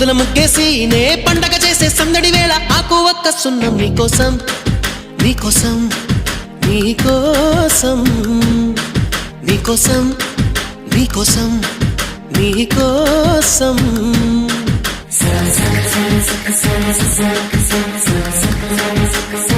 ముద్దుల ముగ్గేసి నే పండగ చేసే సందడి వేళ ఆకు ఒక్క సున్నం నీకోసం నీకోసం నీకోసం నీకోసం నీకోసం నీకోసం sa sa sa sa sa sa sa sa sa sa